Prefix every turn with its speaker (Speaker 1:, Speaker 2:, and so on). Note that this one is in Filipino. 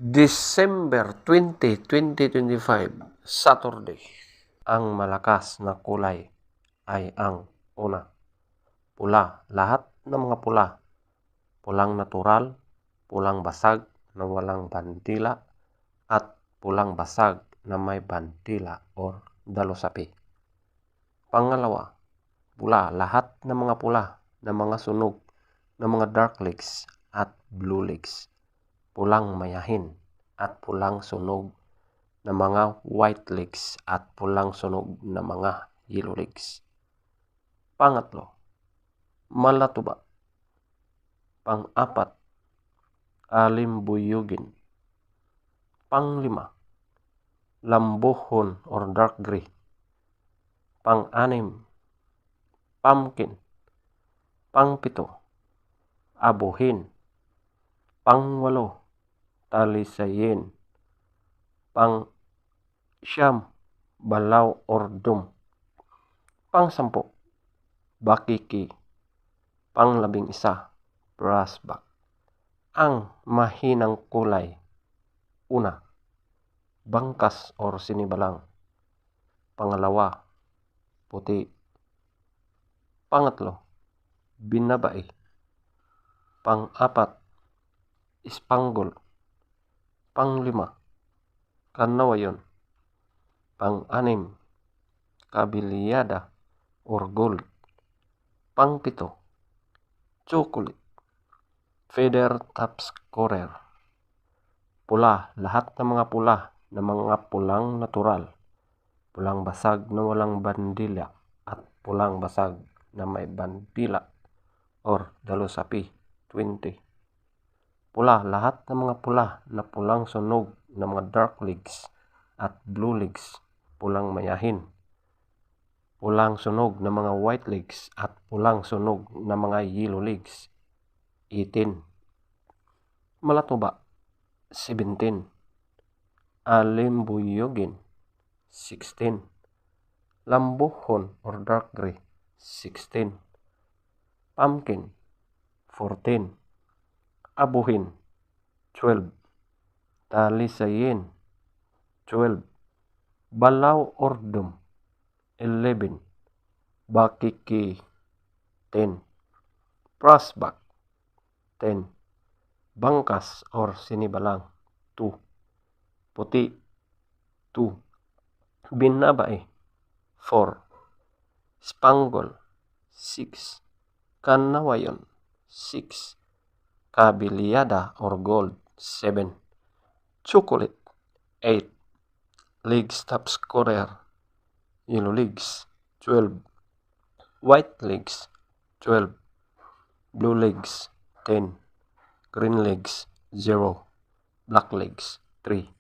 Speaker 1: December 20, 2025, Saturday. Ang malakas na kulay ay ang una, pula. Lahat ng mga pula. Pulang natural, pulang basag na walang bandila, at pulang basag na may bandila or dalosapi. Pangalawa, pula. Lahat ng mga pula na mga sunog ng mga dark legs at blue legs. Pulang mayahin at pulang sunog na mga white legs at pulang sunog na mga yellow legs. Pangatlo, malatuba. Pang-apat, alimbuyugin. Panglima, lambuhon or dark gray. Pang-anim, pumpkin. Pang-pito, abuhin. Pang-walo, talisayin. Pang-siyam, balaw or dum. Pang-sampu, bakiki. Pang-11, brassback. Ang mahinang kulay. Una, bangkas or sinibalang. Pangalawa, puti. Pangatlo, binabai. Pang-apat, ispanggol. Panglima, kanawayon. Pang-anim, kabiliyada or gold. Pang-pito, chocolate. Feather top scorer. Pula. Lahat ng mga pula na mga pulang natural. Pulang basag na walang bandila at pulang basag na may bandila or dalosapi. 20. Pula. Lahat ng mga pula na pulang sunog ng mga dark legs at blue legs. Pulang mayahin. Pulang sunog ng mga white legs at pulang sunog ng mga yellow legs. 18. Malatuba. 17. Alimbuyugin. 16. Lambuhon or dark gray. 16. Pumpkin. 14. Abuhin. 12. Talisayin. 12. Balaw or dum. 11. Bakiki. 10. Brassback. 10. Bangkas or sinibalang. 2. Puti. 2. Binabai. 4. Spangle. 6. Kanawayon. 6. Kabiliyada or gold. 7. Chocolate. 8. Legs top scorer. Yellow legs. 12. White legs. 12. Blue legs. 10. Green legs. 0. Black legs. 3.